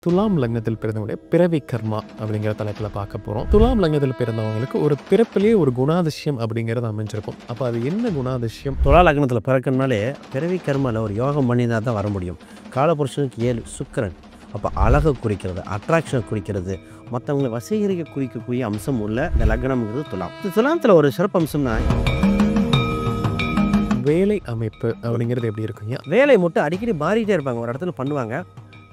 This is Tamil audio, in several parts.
துலாம் லக்னத்தில் பிறந்தவங்களுடைய பிறவி கர்மா அப்படிங்கிற தலைப்பில் பார்க்க போகிறோம். துலாம் லக்னத்தில் பிறந்தவங்களுக்கு ஒரு பிறப்பிலேயே ஒரு குணாதிசயம் அப்படிங்கிறது அமைஞ்சிருக்கும். அப்போ அது என்ன குணாதிசயம்? துலா லக்னத்தில் பிறக்கணுனாலே பிறவி கர்மாவில் ஒரு யோகம் பண்ணினா தான் வர முடியும். காலபுருஷனுக்கு 7 சுக்கிரன். அப்போ அழகை குறிக்கிறது, அட்ராக்ஷனை குறிக்கிறது, மற்றவங்களை வசீகரிக்க குறிக்கக்கூடிய அம்சம் உள்ள இந்த லக்னம்ங்கிறது துலாம். இந்த துலாமத்தில் ஒரு சிறப்பு அம்சம்னா வேலை அமைப்பு அப்படிங்கிறது எப்படி இருக்குங்க? வேலை மட்டும் அடிக்கடி மாறிக்கிட்டே இருப்பாங்க. ஒரு இடத்துல பண்ணுவாங்க,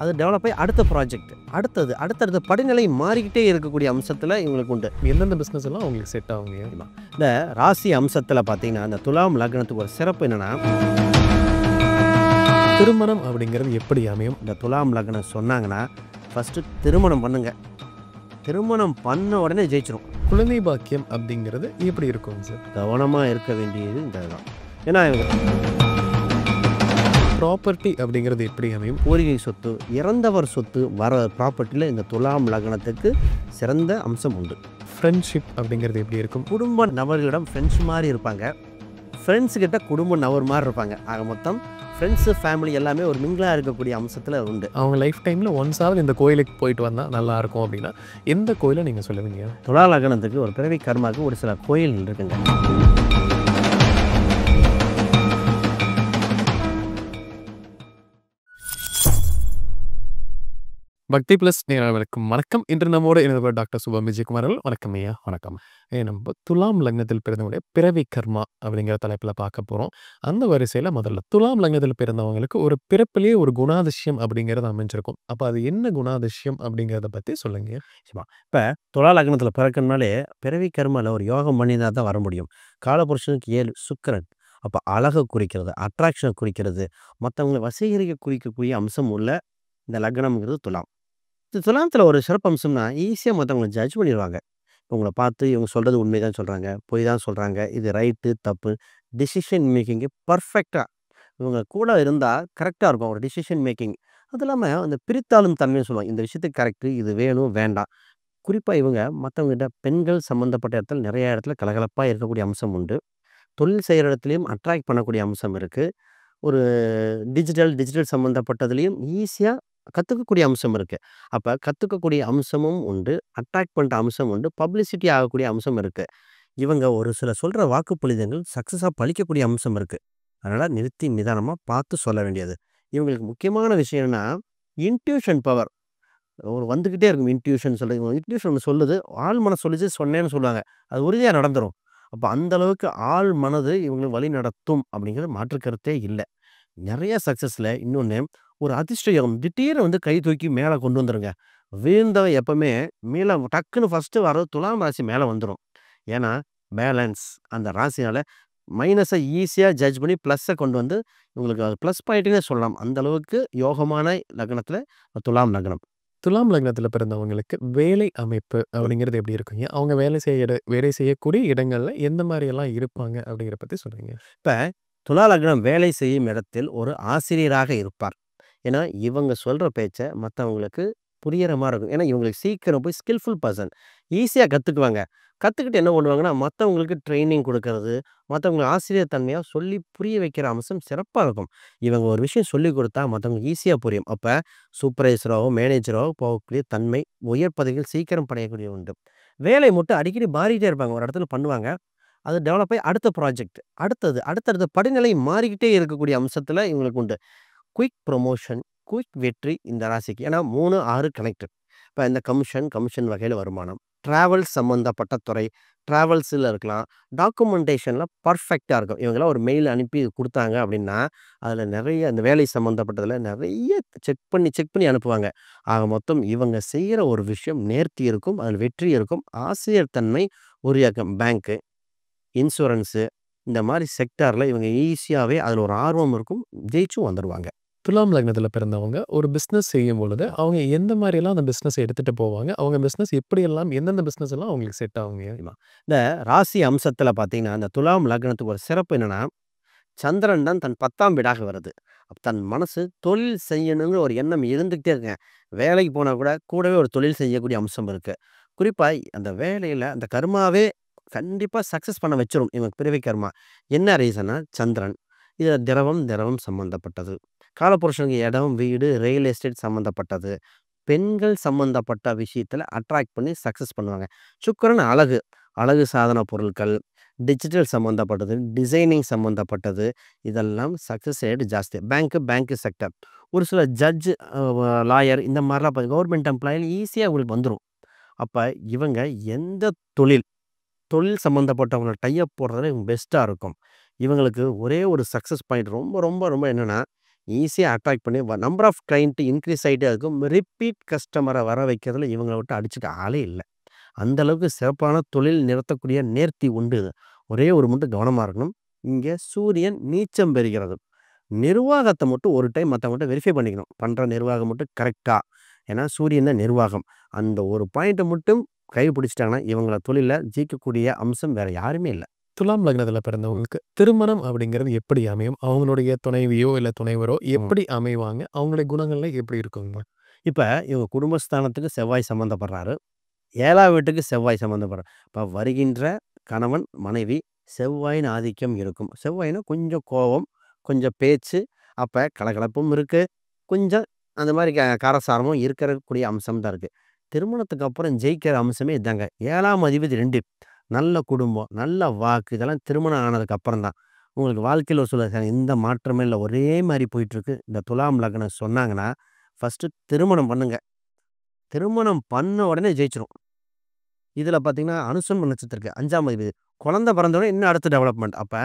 அது டெவலப் ஆகி அடுத்த ப்ராஜெக்ட், அடுத்தடுத்த படிநிலை மாறிக்கிட்டே இருக்கக்கூடிய அம்சத்தில் இவங்களுக்கு உண்டு. எந்தெந்த பிஸ்னஸ் எல்லாம் அவங்களுக்கு செட் ஆகுங்க? இந்த ராசி அம்சத்தில் பார்த்தீங்கன்னா இந்த துலாம் லக்னத்துக்கு ஒரு சிறப்பு என்னென்னா, திருமணம் அப்படிங்கிறது எப்படி அமையும்? இந்த துலாம் லக்னம் சொன்னாங்கன்னா ஃபஸ்ட்டு திருமணம் பண்ணுங்க. திருமணம் பண்ண உடனே ஜெயிச்சிடும். குழந்தை பாக்கியம் அப்படிங்கிறது எப்படி இருக்குங்க சார்? கவனமாக இருக்க வேண்டியது இந்த இதுதான். ஏன்னா ப்ராப்பர்ட்டி அப்படிங்கிறது எப்படி அமையும்? பூர்வீக சொத்து, இறந்தவர் சொத்து வர ப்ராப்பர்ட்டியில் இந்த துலாம் லக்னத்துக்கு சிறந்த அம்சம் உண்டு. ஃப்ரெண்ட்ஷிப் அப்படிங்கிறது எப்படி இருக்கும்? குடும்ப நபர்களிடம் ஃப்ரெண்ட்ஸ் மாதிரி இருப்பாங்க, ஃப்ரெண்ட்ஸுக்கிட்ட குடும்ப நபர் மாதிரி இருப்பாங்க. ஆக மொத்தம் ஃப்ரெண்ட்ஸு ஃபேமிலி எல்லாமே ஒரு மிங்கிளாக இருக்கக்கூடிய அம்சத்தில் உண்டு. அவங்க லைஃப் டைமில் ஒன்ஸாவது இந்த கோயிலுக்கு போயிட்டு வந்தால் நல்லாயிருக்கும் அப்படின்னா எந்த கோயிலை நீங்கள் சொல்லுவீங்க? துலா லக்னத்துக்கு ஒரு பிறவி கர்மாவுக்கு ஒரு சில கோயில் இருக்குங்க. பக்தி பிளஸ் நேயர்களுக்கும் வணக்கம். இன்று நம்மோடு இணைந்த டாக்டர் சுபம் விஜயகுமார் அவர்கள். வணக்கம் ஐயா. வணக்கம். நம்ம துலாம் லக்னத்தில் பிறந்தவங்களுடைய பிறவி கர்மா அப்படிங்கிற தலைப்பில் பார்க்க போகிறோம். அந்த வரிசையில் முதல்ல துலாம் லக்னத்தில் பிறந்தவங்களுக்கு ஒரு பிறப்பிலேயே ஒரு குணாதிசயம் அப்படிங்கிறது அமைஞ்சிருக்கும். அப்போ அது என்ன குணாதிசயம் அப்படிங்கிறத பற்றி சொல்லுங்க. இப்போ துலா லக்னத்தில் பிறக்கணுனாலே பிறவி கர்மாவில் ஒரு யோகம் பண்ணினா தான் வர முடியும். காலபுருஷனுக்கு 7 சுக்கிரன். அப்போ அழகை குறிக்கிறது, அட்ராக்ஷனை குறிக்கிறது, மற்றவங்களை வசீகரிக்க குறிக்கக்கூடிய அம்சம் உள்ள இந்த லக்னம்ங்கிறது துலாம். இந்த துலாமத்தில் ஒரு சிறப்பு அம்சம்னா ஈஸியாக மற்றவங்களை ஜட்ஜ் பண்ணிடுவாங்க. உங்களை பார்த்து இவங்க சொல்கிறது உண்மை தான் சொல்கிறாங்க, பொய் தான் சொல்கிறாங்க, இது ரைட்டு தப்பு, டிசிஷன் மேக்கிங்கு பர்ஃபெக்டாக இவங்க கூட இருந்தால் கரெக்டாக இருக்கும் ஒரு டிசிஷன் மேக்கிங். அது இல்லாமல் அந்த பிரித்தாளும் தன்மைன்னு சொல்லுவாங்க. இந்த விஷயத்துக்கு கரெக்டு, இது வேணும் வேண்டாம். குறிப்பாக இவங்க மற்றவங்ககிட்ட பெண்கள் சம்மந்தப்பட்ட இடத்துல நிறைய இடத்துல கலகலப்பாக இருக்கக்கூடிய அம்சம் உண்டு. தொழில் செய்கிற இடத்துலையும் அட்ராக்ட் பண்ணக்கூடிய அம்சம் இருக்குது. ஒரு டிஜிட்டல் சம்மந்தப்பட்டதுலேயும் ஈஸியாக கற்றுக்கக்கூடிய அம்சம் இருக்குது. அப்போ கற்றுக்கக்கூடிய அம்சமும் உண்டு, அட்ராக்ட் பண்ணுற அம்சம் உண்டு, பப்ளிசிட்டி ஆகக்கூடிய அம்சம் இருக்குது. இவங்க ஒரு சில சொல்கிற வாக்குப்பளிதங்கள் சக்ஸஸாக பழிக்கக்கூடிய அம்சம் இருக்குது. அதனால் நிறுத்தி நிதானமாக பார்த்து சொல்ல வேண்டியது. இவங்களுக்கு முக்கியமான விஷயம் என்னென்னா இன்ட்யூஷன் பவர். ஒரு வந்துக்கிட்டே இருக்கும் இன்ட்யூஷன் சொல்லுது. இன்ட்யூஷன் சொல்லுது, ஆள் மனசு சொல்லிச்சு சொன்னேன்னு சொல்லுவாங்க, அது உறுதியாக நடந்துடும். அப்போ அந்தளவுக்கு ஆள் மனது இவங்களை வழி நடத்தும் அப்படிங்கிறது மாற்றுக்கருத்தே இல்லை. நிறைய சக்ஸஸில் இன்னொன்று ஒரு அதிர்ஷ்டம் திடீர்னு கை தூக்கி மேலே கொண்டு வந்துடுங்க. வீழ்ந்தவன் எப்பவுமே மேலே டக்குன்னு ஃபஸ்ட்டு வர துலாம் ராசி மேலே வந்துடும். ஏன்னா பேலன்ஸ் அந்த ராசினால் மைனஸை ஈஸியாக ஜட்ஜ் பண்ணி ப்ளஸ்ஸை கொண்டு வந்து இவங்களுக்கு அது ப்ளஸ் பாயிண்ட்டுன்னே சொல்லலாம். அந்தளவுக்கு யோகமான லக்னத்தில் துலாம் லக்னம். துலாம் லக்னத்தில் பிறந்தவங்களுக்கு வேலை அமைப்பு அப்படிங்கிறது எப்படி இருக்குங்க? அவங்க வேலை செய்யக்கூடிய இடங்களில் எந்த மாதிரியெல்லாம் இருப்பாங்க அப்படிங்கிற பற்றி சொல்கிறீங்க. இப்போ துலா லக்னம் வேலை செய்யும் இடத்தில் ஒரு ஆசிரியராக இருப்பார். ஏன்னா இவங்க சொல்கிற பேச்சை மற்றவங்களுக்கு புரிகிற மாதிரி இருக்கும். ஏன்னா இவங்களுக்கு சீக்கிரம் போய் ஸ்கில்ஃபுல் பர்சன் ஈஸியாக கற்றுக்குவாங்க. கற்றுக்கிட்டு என்ன பண்ணுவாங்கன்னா மற்றவங்களுக்கு ட்ரைனிங் கொடுக்கறது, மற்றவங்களுக்கு ஆசிரியர் தன்மையாக சொல்லி புரிய வைக்கிற அம்சம் சிறப்பாக இருக்கும். இவங்க ஒரு விஷயம் சொல்லி கொடுத்தா மற்றவங்களுக்கு ஈஸியாக புரியும். அப்போ சூப்பர்வைசராகவோ மேனேஜராகவோ போகக்கூடிய தன்மை, உயர் பதவிகள் சீக்கிரம் படையக்கூடிய உண்டு. வேலை மட்டும் அடிக்கடி மாறிக்கிட்டே இருப்பாங்க. ஒரு இடத்துல பண்ணுவாங்க, அது டெவலப் ஆகி அடுத்த ப்ராஜெக்ட், அடுத்தடுத்த படிநிலை மாறிக்கிட்டே இருக்கக்கூடிய அம்சத்தில் இவங்களுக்கு உண்டு. குயிக் ப்ரொமோஷன், குயிக் வெற்றி இந்த ராசிக்கு. ஏன்னா 3, 6 கனெக்டட். இப்போ இந்த கமிஷன் வகையில் வருமானம், ட்ராவல்ஸ் சம்மந்தப்பட்ட துறை, ட்ராவல்ஸில் இருக்கலாம், டாக்குமெண்டேஷனில் பர்ஃபெக்டாக இருக்கும். இவங்கெல்லாம் ஒரு மெயில் அனுப்பி கொடுத்தாங்க அப்படின்னா அதில் நிறைய இந்த வேலை சம்மந்தப்பட்டதில் நிறைய செக் பண்ணி அனுப்புவாங்க. ஆக மொத்தம் இவங்க செய்கிற ஒரு விஷயம் நேர்த்தி இருக்கும், அதில் வெற்றி இருக்கும், ஆசிரியர் தன்மை உருவாக்கும். பேங்க்கு, இன்சூரன்ஸு இந்த மாதிரி செக்டாரில் இவங்க ஈஸியாகவே அதில் ஒரு ஆர்வம் இருக்கும், ஜெயிச்சும் வந்துடுவாங்க. துலாம் லக்னத்தில் பிறந்தவங்க ஒரு பிஸ்னஸ் செய்யும் பொழுது அவங்க எந்த மாதிரியெல்லாம் அந்த பிஸ்னஸ் எடுத்துகிட்டு போவாங்க? அவங்க பிஸ்னஸ் எப்படியெல்லாம் எந்தெந்த பிஸ்னஸ் எல்லாம் அவங்களுக்கு செட் ஆகுங்க? இந்த ராசி அம்சத்தில் பார்த்தீங்கன்னா இந்த துலாம் லக்னத்துக்கு ஒரு சிறப்பு என்னென்னா, சந்திரன் தான் தன் 10ஆம் வீடாக வருது. தன் மனசு தொழில் செய்யணுங்கிற ஒரு எண்ணம் இருந்துக்கிட்டே இருக்குங்க. வேலைக்கு போனால் கூடவே ஒரு தொழில் செய்யக்கூடிய அம்சம் இருக்குது. குறிப்பாக அந்த வேலையில் அந்த கர்மாவே கண்டிப்பாக சக்ஸஸ் பண்ண வச்சிரும் இவங்க பிறவி கர்மா. என்ன ரீசன்னா சந்திரன். இதில் திரவம் சம்மந்தப்பட்டது. காலபுருஷனுக்கு இடம், வீடு, ரியல் எஸ்டேட் சம்மந்தப்பட்டது, பெண்கள் சம்மந்தப்பட்ட விஷயத்துல அட்ராக்ட் பண்ணி சக்சஸ் பண்ணுவாங்க. சுக்கிரன் அழகு. அழகு சாதன பொருட்கள், டிஜிட்டல் சம்மந்தப்பட்டது, டிசைனிங் சம்மந்தப்பட்டது இதெல்லாம் சக்சஸ் ரேட் ஜாஸ்தி. Bank sector. ஒரு சில ஜட்ஜ், லாயர் இந்த மாரிலாம் கவர்மெண்ட் எம்ப்ளாயி ஈஸியா உங்களுக்கு வந்துரும். அப்ப இவங்க எந்த தொழில் தொழில் சம்மந்தப்பட்டவங்கள டை அப் போடுறதுல இவங்க பெஸ்ட்டா இருக்கும். இவங்களுக்கு ஒரே ஒரு சக்சஸ் பாயிண்ட் ரொம்ப, ரொம்ப, ரொம்ப என்னன்னா, ஈஸியா அட்ராக்ட் பண்ணி நம்பர் ஆஃப் கிளையன்ட் இன்க்ரீஸ் ஆயிட்டே இருக்கும். ரிப்பீட் கஸ்டமர வர வைக்கிறதுல இவங்கள விட்டு அடிச்சுக்க ஆளே இல்ல. அந்த அளவுக்கு சிறப்பான தொழில் நிறுத்தக்கூடிய நேர்த்தி உண்டு. ஒரே ஒரு மட்டும் கவனமா இருக்கணும். இங்க சூரியன் நீச்சம் பெறுகிறது. நிர்வாகத்த மட்டும் ஒரு டைம் மத்தவங்கட்ட வெரிஃபை பண்ணிக்கணும். பண்ற நிர்வாகம் மட்டும் கரெக்ட்டா? ஏன்னா சூரியன் தான் நிர்வாகம். அந்த ஒரு பாயிண்ட்ட மட்டும் கைப்பிடிச்சுட்டாங்கன்னா, இவங்கள தொழில்ல ஜெயிக்கக்கூடிய அம்சம் வேற யாருமே இல்ல. துலாம் லக்னத்துல பிறந்தவங்களுக்கு திருமணம் அப்படிங்கிறது எப்படி அமையும்? அவங்களுடைய துணைவியோ, இல்ல துணைவரோ ம். எப்படி அமைவாங்க? அவங்களுடைய குணங்கள்லாம் எப்படி இருக்குங்க? இப்ப இவங்க குடும்பஸ்தானத்துக்கு செவ்வாய் சம்மந்தப்படுறாரு. 7ஆம் வீட்டுக்கு செவ்வாய் சம்மந்தப்படுறார். இப்ப வருகின்ற கணவன், மனைவி செவ்வாயின் ஆதிக்கம் இருக்கும். செவ்வாய்னா கொஞ்சம் கோவம், கொஞ்சம் பேச்சு, அப்ப கலகலப்பும் இருக்கு. கொஞ்சம் அந்த மாரி காரசாரமும் இருக்கக்கூடிய அம்சம் தான் இருக்கு. திருமணத்துக்கு அப்புறம் ஜெயிக்கிற அம்சமே இதாங்க. 7ஆம் அதிபதி 2 நல்ல குடும்பம், நல்ல வாக்கு இதெல்லாம் திருமணம் ஆனதுக்கு அப்புறம் தான். உங்களுக்கு வாழ்க்கையில ஒரு சில எந்த மாற்றமே இல்ல. ஒரே மாரி போயிட்டுருக்கு. இந்த துலாம் லக்னம் சொன்னாங்கன்னா, ஃபர்ஸ்ட்டு திருமணம் பண்ணுங்க. திருமணம் பண்ண உடனே ஜெயிச்சுரும். இதுல பார்த்தீங்கன்னா, அனுசம் நட்சத்திரத்துக்கு 5ஆம் அதிபதி. குழந்தை பிறந்த உடனே இன்னும் அடுத்த டெவலப்மெண்ட். அப்ப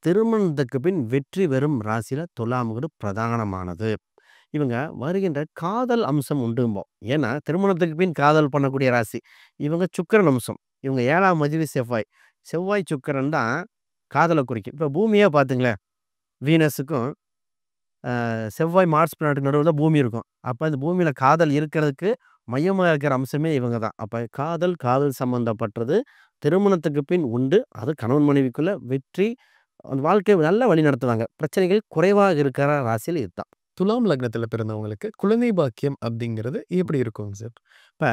திருமணத்துக்கு பின் வெற்றி பெறும் ராசியில துலாம்ங்கிறது பிரதானமானது. இவங்க வருகின்ற காதல் அம்சம் உண்டும்போம். ஏன்னா, திருமணத்துக்கு பின் காதல் பண்ணக்கூடிய ராசி. இவங்க சுக்கிரன் அம்சம். இவங்க 7ஆம் அதிபதி செவ்வாய். செவ்வாய், சுக்கிரன் தான் காதல குறிக்கும். இப்ப பூமியே பார்த்துங்களேன், வீனஸுக்கும் செவ்வாய், மார்ஸ் பிளானட்டுக்கு நடுவுல தான் பூமி இருக்கும். அப்ப அந்த பூமியில காதல் இருக்கிறதுக்கு மையமா இருக்கிற அம்சமே இவங்க தான். அப்ப காதல் சம்மந்தப்பட்டது திருமணத்துக்கு பின் உண்டு. அது கணவன் மனைவிக்குள்ள வெற்றி, அந்த வாழ்க்கைய நல்லா வழி நடத்துவாங்க. பிரச்சனைகள் குறைவாக இருக்கிற ராசியில இதுதான். துலாம் லக்னத்துல பிறந்தவங்களுக்கு குழந்தை பாக்கியம் அப்படிங்கிறது எப்படி இருக்குங்க சார்? இப்ப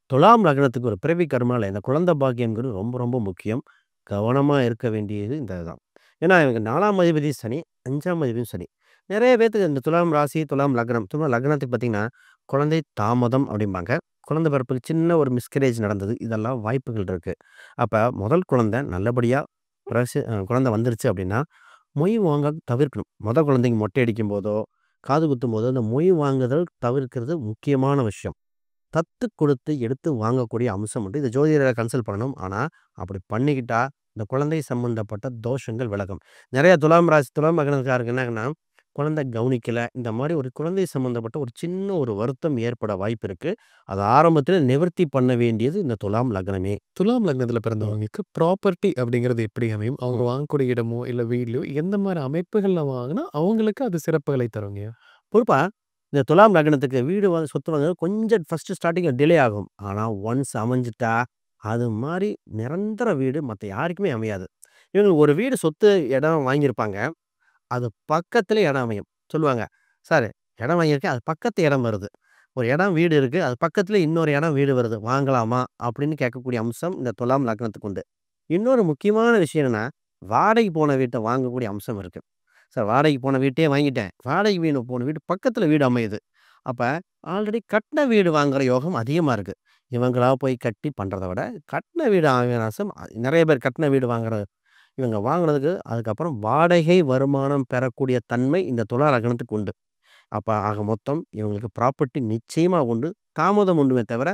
துலாம் லக்னத்துக்கு ஒரு பிறவி கர்மால இந்த குழந்தை பாக்கியம்ங்கிறது ரொம்ப ரொம்ப முக்கியம். கவனமா இருக்க வேண்டியது இந்த இதுதான். ஏன்னா இவங்க 4ஆம் அதிபதி சனி, 5ஆம் அதிபதி சனி. நெறைய பேத்துக்கு இந்த துலாம் ராசி, துலாம் லக்னம், துலாம் லக்னத்துக்கு பார்த்தீங்கன்னா, குழந்தை தாமதம் அப்படிம்பாங்க. குழந்தை பிறப்புக்கு சின்ன ஒரு மிஸ்கரேஜ் நடந்தது. இதெல்லாம் வாய்ப்புகள் இருக்கு. அப்ப முதல் குழந்தை நல்லபடியா குழந்தை வந்துருச்சு அப்படின்னா, மொய் வாங்க தவிர்க்கணும். குழந்தைக்கு மொட்டை அடிக்கும்போதோ, காது குத்தும்போதோ, அந்த மொய் வாங்குதல் தவிர்க்கிறது முக்கியமான விஷயம். தத்து கொடுத்து எடுத்து வாங்கக்கூடிய அம்சம் உண்டு. இத ஜோதிடர கன்சல்ட் பண்ணணும். ஆனா, அப்படி பண்ணிக்கிட்டா, இந்த குழந்தை சம்பந்தப்பட்ட தோஷங்கள் விலகும். நெறைய துலாம் ராசி, துலாம் லக்னக்காரருக்கு என்னாங்கன்னா, குழந்தை கவனிக்கல. இந்த மாரி ஒரு குழந்தை சம்பந்தப்பட்ட ஒரு சின்ன ஒரு வருத்தம் ஏற்பட வாய்ப்பு இருக்கு. அத ஆரம்பத்தில நிவர்த்தி பண்ண வேண்டியது இந்த துலாம் லக்னமே. துலாம் லக்னத்துல ம். பிறந்தவங்களுக்கு ப்ராப்பர்ட்டி அப்படிங்கிறது எப்படி அமையும்? அவங்க ம். வாங்கக்கூடிய இடமோ, இல்ல வீட்லயோ எந்த மாரி அமைப்புகள்ல வாங்குனா அவங்களுக்கு அது சிறப்புகளை தருங்கயா? பொறுப்பா இந்த துலாம் லக்னத்துக்கு வீடு சொத்து வாங்குறது கொஞ்சம் ஃபர்ஸ்ட்டு ஸ்டார்ட்டிங்ல டிலே ஆகும். ஆனா, ஒன்ஸ் அமைஞ்சுட்டா, அது மாரி நிரந்தர வீடு மத்த யாருக்குமே அமையாது. இவங்களுக்கு ஒரு வீடு சொத்து, இடம் வாங்கியிருப்பாங்க. அது பக்கத்திலே இடம் அமையும். சொல்லுவாங்க, "சார் இடம் வாங்கியிருக்கேன். அது பக்கத்து இடம் வருது. ஒரு இடம், வீடு இருக்கு. அது பக்கத்தில இன்னொரு இடம், வீடு வருது. வாங்கலாமா?" அப்படின்னு கேட்கக்கூடிய அம்சம் இந்த துலாம் லக்னத்துக்கு உண்டு. இன்னொரு முக்கியமான விஷயம் என்னன்னா, வாடகைக்கு போன வீட்ட வாங்கக்கூடிய அம்சம் இருக்கு. சார் வாடகைக்கு போன வீட்டையே வாங்கிட்டேன். வாடகை வீடு போன வீடு பக்கத்தில வீடு அமையுது. அப்ப ஆல்ரெடி கட்டின வீடு வாங்குற யோகம் அதிகமா இருக்கு. இவங்களா போய் கட்டி பண்றத விட, கட்டின வீடு ஆவினாசம் நெறைய பேர் கட்டின வீடு வாங்குற இவங்க வாங்குனதுக்கு அதுக்கப்புறம் வாடகை வருமானம் பெறக்கூடிய தன்மை இந்த துலா லக்னத்துக்கு உண்டு. அப்ப ஆக மொத்தம் இவங்களுக்கு ப்ராப்பர்ட்டி நிச்சயமா உண்டு. தாமதம் உண்டுமே தவிர,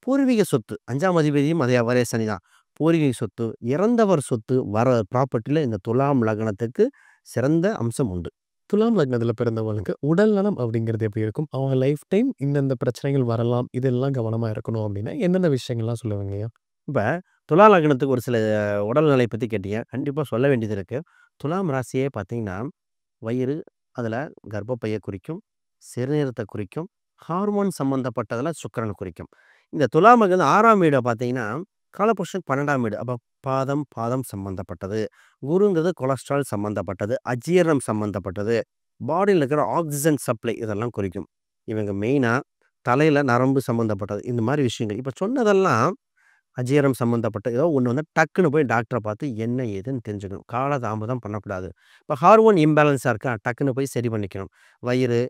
பூர்வீக சொத்து 5ஆம் அதிபதியும் அதே அவரே சனிதான். பூர்வீக சொத்து, இறந்தவர் சொத்து வர ப்ராப்பர்ட்டில இந்த துலாம் லக்னத்துக்கு சிறந்த அம்சம் உண்டு. துலாம் லக்னத்துல பிறந்தவங்களுக்கு உடல் நலம் அப்படிங்கிறது எப்படி இருக்கும்? அவங்க லைஃப் டைம் இந்தந்த பிரச்சனைகள் வரலாம். இதெல்லாம் கவனமா இருக்கணும் அப்படின்னா, எந்தெந்த விஷயங்கள்லாம் சொல்லுவீங்கயா? இப்ப துலா லக்னத்துக்கு ஒரு சில உடல்நிலை பத்தி கேட்டீங்க. கண்டிப்பா சொல்ல வேண்டியது இருக்கு. துலாம் ராசியே பார்த்தீங்கன்னா, வயிறு, அதுல கர்ப்பப்பைய குறிக்கும், சிறுநீரத்த குறிக்கும், ஹார்மோன் சம்மந்தப்பட்டதுல சுக்கிரன குறிக்கும். இந்த துலாம் லக்னம் 6ஆம் வீட பார்த்தீங்கன்னா, காலபுருஷன் 12ஆம் வீடு. அப்ப பாதம் சம்மந்தப்பட்டது. குருங்கிறது கொலஸ்ட்ரால் சம்மந்தப்பட்டது, அஜீரணம் சம்மந்தப்பட்டது, பாடியில இருக்கிற ஆக்ஸிஜன் சப்ளை இதெல்லாம் குறிக்கும். இவங்க மெயினா தலையில நரம்பு சம்மந்தப்பட்டது. இந்த மாரி விஷயங்கள். இப்ப சொன்னதெல்லாம் அஜீரணம் சம்மந்தப்பட்ட ஏதோ ஒண்ணு வந்து டக்குனு போய் டாக்டர பார்த்து என்ன ஏதுன்னு தெரிஞ்சுக்கணும். காலதாமதம் பண்ணக்கூடாது. இப்ப ஹார்மோன் இம்பேலன்ஸா இருக்கா, டக்குனு போய் சரி பண்ணிக்கணும். வயிறு,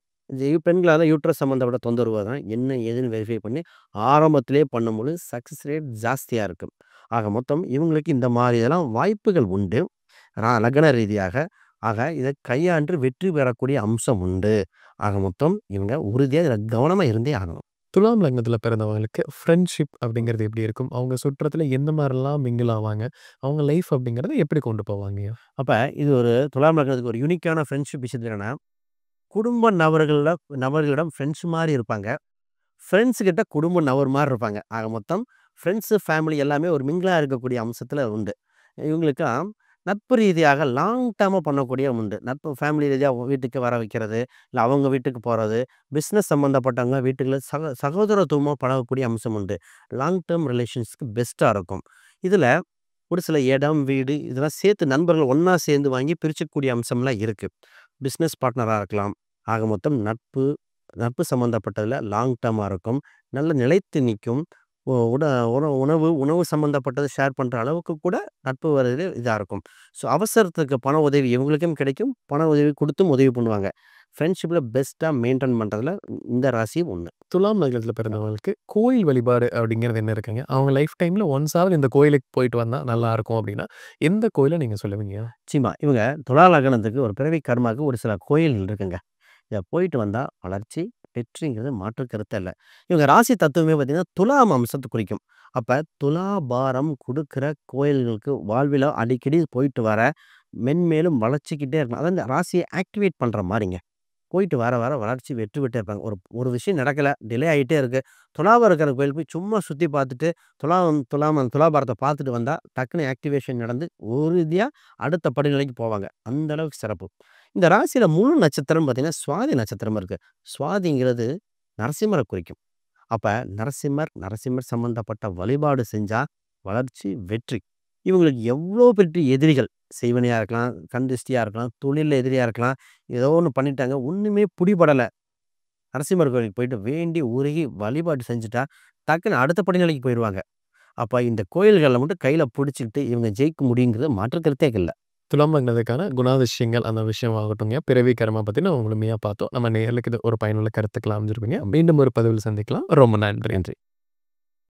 பெண்களா இருந்தா யூட்ரஸ் சம்மந்தப்பட்ட தொந்தரவு தான் என்ன ஏதுன்னு வெரிஃபை பண்ணி ஆரம்பத்திலேயே பண்ணும்போது சக்சஸ் ரேட் ஜாஸ்தியா இருக்கும். ஆக மொத்தம் இவங்களுக்கு இந்த மாரி இதெல்லாம் வாய்ப்புகள் உண்டு. லக்ன ரீதியாக. ஆக இத கையாண்டு வெற்றி பெறக்கூடிய அம்சம் உண்டு. ஆக மொத்தம் இவங்க உறுதியா இதில கவனமா இருந்தே ஆகணும். துலாம் லக்னத்தில பிறந்தவங்களுக்கு ஃப்ரெண்ட்ஷிப் அப்படிங்கிறது எப்படி இருக்கும்? அவங்க சுற்றத்தில எந்த மாரிலாம் மிங்கிள் ஆவாங்க? அவங்க லைஃப் அப்படிங்கிறத எப்படி கொண்டு போவாங்கயா? அப்ப இது ஒரு துலாம் லக்னத்துக்கு ஒரு யூனிக்கான ஃப்ரெண்ட்ஷிப் விஷயத்துல என்னன்னா, குடும்ப நபர்களிடம் ஃப்ரெண்ட்ஸ் மாரி இருப்பாங்க. ஃப்ரெண்ட்ஸ் கிட்ட குடும்ப நபர் மாரி இருப்பாங்க. ஆக மொத்தம் ஃப்ரெண்ட்ஸ், ஃபேமிலி எல்லாமே ஒரு மிங்கிளா இருக்கக்கூடிய அம்சத்துல உண்டு. இவங்களுக்கெல்லாம் நட்பு ரீதியாக லாங் டேர்மா பண்ணக்கூடிய உண்டு. நட்பு ஃபேமிலி ரீதியா வீட்டுக்கு வர வைக்கிறது, இல்ல அவங்க வீட்டுக்கு போறது, பிசினஸ் சம்மந்தப்பட்டவங்க வீட்டுக்குள்ள சகோதரத்துவமா பழகக்கூடிய அம்சம் உண்டு. லாங் டேர்ம் ரிலேஷன்ஸ்க்கு பெஸ்ட்டா இருக்கும். இதுல ஒரு சில இடம், வீடு இதெல்லாம் சேர்த்து நண்பர்கள் ஒண்ணா சேர்ந்து வாங்கி பிரிச்சுக்கக்கூடிய அம்சம்லாம் இருக்கு. பிசினஸ் பார்ட்னரா இருக்கலாம். ஆக மொத்தம் நட்பு நட்பு சம்மந்தப்பட்டதுல லாங் டேர்மா இருக்கும். நல்ல நிலைத்து நிக்கும். உ உட உண உணவு உணவு சம்மந்தப்பட்டது ஷேர் பண்ற அளவுக்கு கூட நட்பு வரது இதா இருக்கும். ஸோ அவசரத்துக்கு பண உதவி இவங்களுக்கும் கிடைக்கும். பண உதவி குடுத்தும் உதவி பண்ணுவாங்க. ஃப்ரெண்ட்ஷிப்ல பெஸ்ட்டா மெயின்டெயின் பண்றதுல இந்த ராசியும் ஒண்ணு. துலாம் லக்னத்தில பிறந்தவங்களுக்கு கோயில் வழிபாடு அப்படிங்கிறது என்ன இருக்குங்க? அவங்க லைஃப் டைம்ல ஒன்ஸாவது இந்த கோயிலுக்கு போயிட்டு வந்தா நல்லாருக்கும் அப்படின்னா, எந்த கோயில நீங்க சொல்லுவீங்க? நிச்சயமா. இவங்க துலா லக்னத்துக்கு ஒரு பிறவி கர்மாக்கு ஒரு சில கோயில்கள் இருக்குங்க. இத போயிட்டு வந்தா வளர்ச்சி, வெற்றிங்கிறது மாற்று கருத்தே இல்ல. இவங்க ராசி தத்துவமே பார்த்தீங்கன்னா, துலாம் அம்சத்த குறிக்கும். அப்ப துலா பாரம் குடுக்குற கோயில்களுக்கு வாழ்வில அடிக்கடி போயிட்டு வர, மென்மேலும் வளர்ச்சிக்கிட்டே இருக்கணும். அதான் இந்த ராசிய ஆக்டிவேட் பண்ற மாரிங்க. போயிட்டு வர வர வளர்ச்சி வெற்றி பெற்றே இருப்பாங்க. ஒரு ஒரு விஷயம் நடக்கல, டிலே ஆயிட்டே இருக்கு. துலாவா இருக்கிற கோயில் போய் சும்மா சுத்தி பார்த்துட்டு, துலாபாரத்த பார்த்துட்டு வந்தா, டக்குனு ஆக்டிவேஷன் நடந்து உறுதியா அடுத்த படிநிலைக்கு போவாங்க. அந்த அளவுக்கு சிறப்பு. இந்த ராசியில முழு நட்சத்திரம் பார்த்தீங்கன்னா, சுவாதி நட்சத்திரம் இருக்கு. சுவாதிங்கிறது நரசிம்மர குறிக்கும். அப்ப நரசிம்மர் சம்பந்தப்பட்ட வழிபாடு செஞ்சா வளர்ச்சி, வெற்றி. இவங்களுக்கு எவ்வளோ பெரிய எதிரிகள், செய்வினையா இருக்கலாம், கண் திருஷ்டியா இருக்கலாம், தொழில்ல எதிரியா இருக்கலாம். ஏதோ ஒண்ணு பண்ணிட்டாங்க. ஒண்ணுமே புடிபடல. நரசிம்மர் கோயிலுக்கு போயிட்டு வேண்டி உருகி வழிபாடு செஞ்சுட்டா, டக்குனு அடுத்த படிநிலைக்கு போயிருவாங்க. அப்ப இந்த கோயில்கள்ல மட்டும் கையில புடிச்சுக்கிட்டு இவங்க ஜெயிக்க முடியுங்கிறது மாற்று கருத்தே இல்ல. துலாம் லக்னத்துக்கான குணாதிசயங்கள் அந்த விஷயம் ஆகட்டும்ங்க. பிறவி கர்மா பத்தி நம்ம முழுமையா பார்த்தோம். நம்ம நேயர்களுக்கு இது ஒரு பயனுள்ள கருத்துக்களா அமைஞ்சிருக்குங்க. மீண்டும் ஒரு பதிவில் சந்திக்கலாம். ரொம்ப நன்றி. நன்றி.